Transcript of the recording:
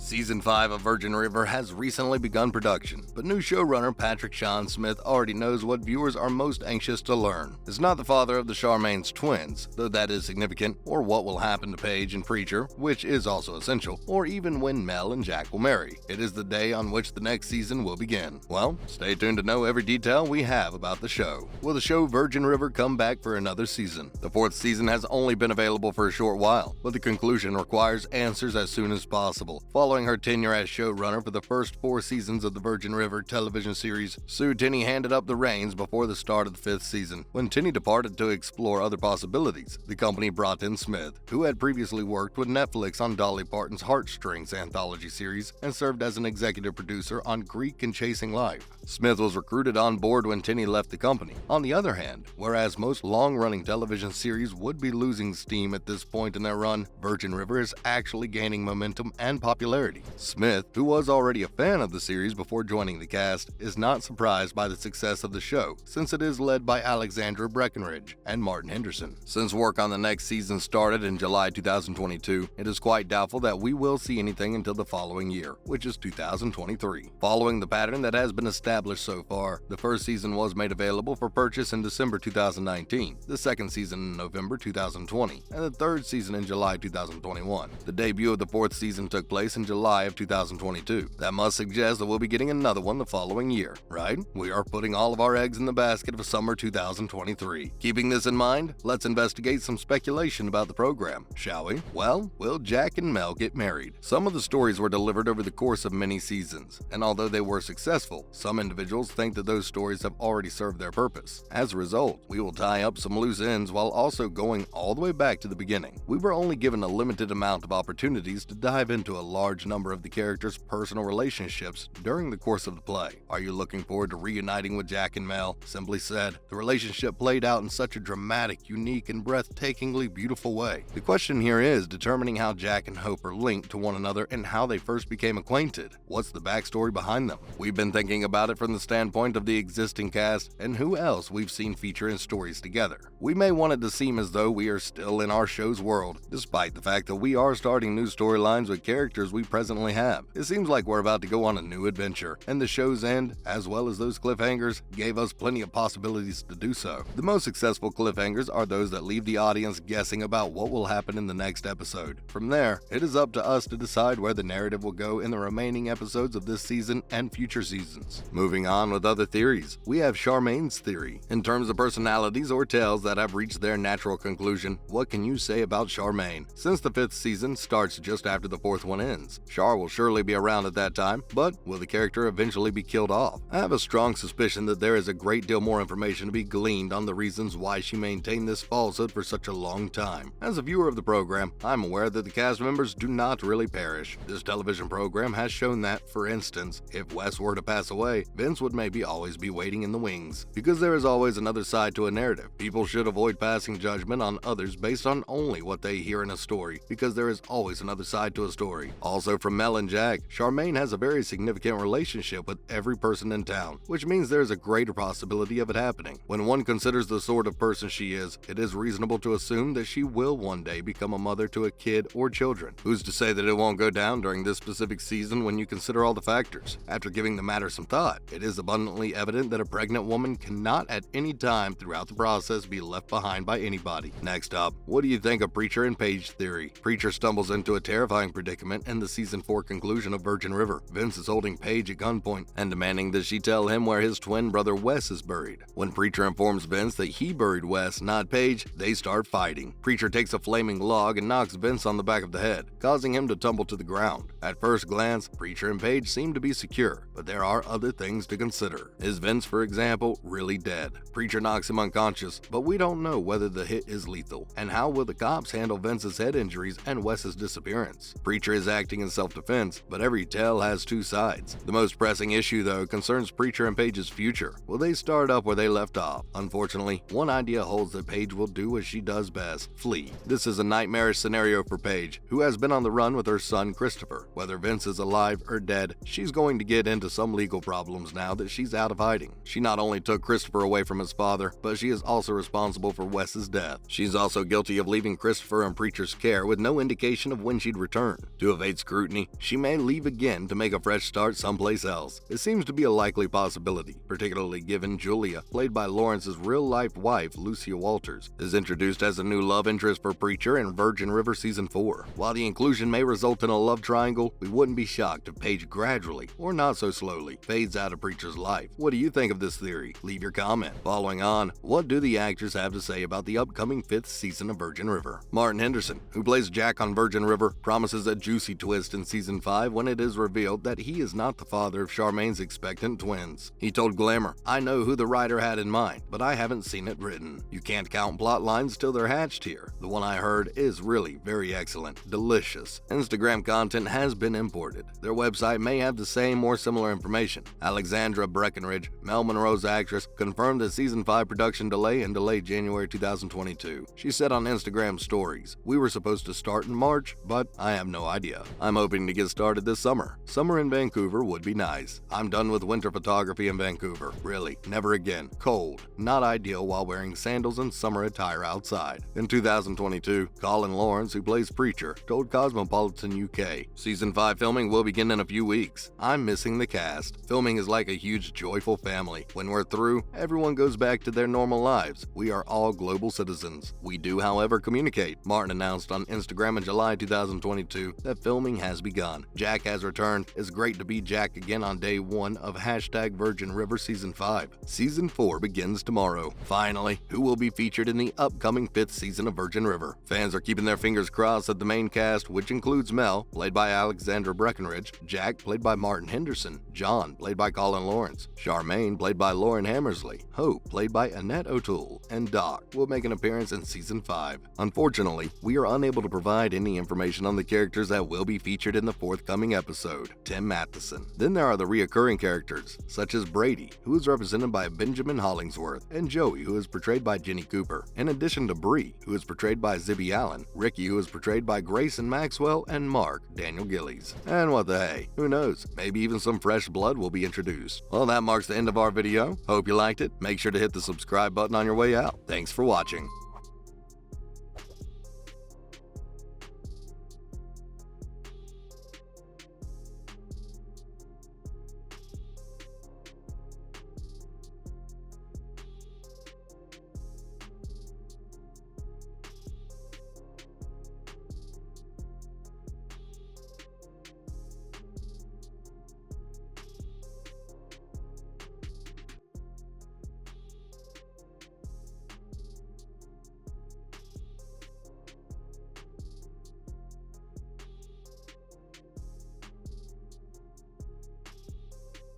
Season 5 of Virgin River has recently begun production, but new showrunner Patrick Sean Smith already knows what viewers are most anxious to learn. It's not the father of the Charmaine's twins, though that is significant, or what will happen to Paige and Preacher, which is also essential, or even when Mel and Jack will marry. It is the day on which the next season will begin. Well, stay tuned to know every detail we have about the show. Will the show Virgin River come back for another season? The 4th season has only been available for a short while, but the conclusion requires answers as soon as possible. Following her tenure as showrunner for the first 4 seasons of the Virgin River television series, Sue Tenney handed up the reins before the start of the 5th season. When Tenney departed to explore other possibilities, the company brought in Smith, who had previously worked with Netflix on Dolly Parton's Heartstrings anthology series and served as an executive producer on Greek and Chasing Life. Smith was recruited on board when Tenney left the company. On the other hand, whereas most long-running television series would be losing steam at this point in their run, Virgin River is actually gaining momentum and popularity. Smith, who was already a fan of the series before joining the cast, is not surprised by the success of the show, since it is led by Alexandra Breckenridge and Martin Henderson. Since work on the next season started in July 2022, it is quite doubtful that we will see anything until the following year, which is 2023. Following the pattern that has been established so far, the first season was made available for purchase in December 2019, the second season in November 2020, and the third season in July 2021. The debut of the 4th season took place in July of 2022. That must suggest that we'll be getting another one the following year, right? We are putting all of our eggs in the basket of summer 2023. Keeping this in mind, let's investigate some speculation about the program, shall we? Well, will Jack and Mel get married? Some of the stories were delivered over the course of many seasons, and although they were successful, some individuals think that those stories have already served their purpose. As a result, we will tie up some loose ends while also going all the way back to the beginning. We were only given a limited amount of opportunities to dive into a large number of the characters' personal relationships during the course of the play. Are you looking forward to reuniting with Jack and Mel? Simply said, the relationship played out in such a dramatic, unique, and breathtakingly beautiful way. The question here is determining how Jack and Hope are linked to one another and how they first became acquainted. What's the backstory behind them? We've been thinking about it from the standpoint of the existing cast and who else we've seen feature in stories together. We may want it to seem as though we are still in our show's world, despite the fact that we are starting new storylines with characters we presently have. It seems like we're about to go on a new adventure, and the show's end, as well as those cliffhangers, gave us plenty of possibilities to do so. The most successful cliffhangers are those that leave the audience guessing about what will happen in the next episode. From there, it is up to us to decide where the narrative will go in the remaining episodes of this season and future seasons. Moving on with other theories, we have Charmaine's theory. In terms of personalities or tales that have reached their natural conclusion, what can you say about Charmaine? Since the 5th season starts just after the 4th one ends, Char will surely be around at that time, but will the character eventually be killed off? I have a strong suspicion that there is a great deal more information to be gleaned on the reasons why she maintained this falsehood for such a long time. As a viewer of the program, I'm aware that the cast members do not really perish. This television program has shown that, for instance, if Wes were to pass away, Vince would maybe always be waiting in the wings. Because there is always another side to a narrative, people should avoid passing judgment on others based on only what they hear in a story, because there is always another side to a story. Also, from Mel and Jack, Charmaine has a very significant relationship with every person in town, which means there is a greater possibility of it happening. When one considers the sort of person she is, it is reasonable to assume that she will one day become a mother to a kid or children. Who's to say that it won't go down during this specific season when you consider all the factors? After giving the matter some thought, it is abundantly evident that a pregnant woman cannot at any time throughout the process be left behind by anybody. Next up, what do you think of Preacher and Paige theory? Preacher stumbles into a terrifying predicament in the season 4 conclusion of Virgin River. Vince is holding Paige at gunpoint and demanding that she tell him where his twin brother Wes is buried. When Preacher informs Vince that he buried Wes, not Paige, they start fighting. Preacher takes a flaming log and knocks Vince on the back of the head, causing him to tumble to the ground. At first glance, Preacher and Paige seem to be secure, but there are other things to consider. Is Vince, for example, really dead? Preacher knocks him unconscious, but we don't know whether the hit is lethal. And how will the cops handle Vince's head injuries and Wes's disappearance? Preacher is acting in self-defense, but every tale has two sides. The most pressing issue, though, concerns Preacher and Paige's future. Will they start up where they left off? Unfortunately, one idea holds that Paige will do what she does best: flee. This is a nightmarish scenario for Paige, who has been on the run with her son Christopher. Whether Vince is alive or dead, she's going to get into some legal problems now that she's out of hiding. She not only took Christopher away from his father, but she is also responsible for Wes's death. She's also guilty of leaving Christopher in Preacher's care with no indication of when she'd return. To evade scrutiny, she may leave again to make a fresh start someplace else. It seems to be a likely possibility, particularly given Julia, played by Lawrence's real-life wife, Lucia Walters, is introduced as a new love interest for Preacher in Virgin River Season 4. While the inclusion may result in a love triangle, we wouldn't be shocked if Paige gradually, or not so slowly, fades out of Preacher's life. What do you think of this theory? Leave your comment. Following on, what do the actors have to say about the upcoming 5th season of Virgin River? Martin Henderson, who plays Jack on Virgin River, promises a juicy twist in Season 5 when it is revealed that he is not the father of Charmaine's expectant twins. He told Glamour, "I know who the writer had in mind, but I haven't seen it written. You can't count plot lines till they're hatched here. The one I heard is really very excellent. Delicious. Instagram content has been imported. Their website may have the same or similar information." Alexandra Breckenridge, Mel Monroe's actress, confirmed the Season 5 production delay in delayed January 2022. She said on Instagram stories, "We were supposed to start in March, but I have no idea. I'm hoping to get started this summer. Summer in Vancouver would be nice. I'm done with winter photography in Vancouver. Really, never again. Cold. Not ideal while wearing sandals and summer attire outside." In 2022, Colin Lawrence, who plays Preacher, told Cosmopolitan UK, "Season 5 filming will begin in a few weeks. I'm missing the cast. Filming is like a huge joyful family. When we're through, everyone goes back to their normal lives. We are all global citizens. We do, however, communicate." Martin announced on Instagram in July 2022 that filming has begun. Jack has returned. It's great to be Jack again on day 1 of #Virgin River Season 5. Season 4 begins tomorrow. Finally, who will be featured in the upcoming 5th season of Virgin River? Fans are keeping their fingers crossed that the main cast, which includes Mel, played by Alexandra Breckenridge, Jack, played by Martin Henderson, John, played by Colin Lawrence, Charmaine, played by Lauren Hammersley, Hope, played by Annette O'Toole, and Doc will make an appearance in Season 5. Unfortunately, we are unable to provide any information on the characters that will be featured in the forthcoming episode. Tim Matheson. Then there are the reoccurring characters, such as Brady, who is represented by Benjamin Hollingsworth, and Joey, who is portrayed by Jenny Cooper, in addition to Bree, who is portrayed by Zibby Allen, Ricky, who is portrayed by Grayson Maxwell, and Mark, Daniel Gillies. And what the hey, who knows, maybe even some fresh blood will be introduced. Well, that marks the end of our video. Hope you liked it. Make sure to hit the subscribe button on your way out. Thanks for watching.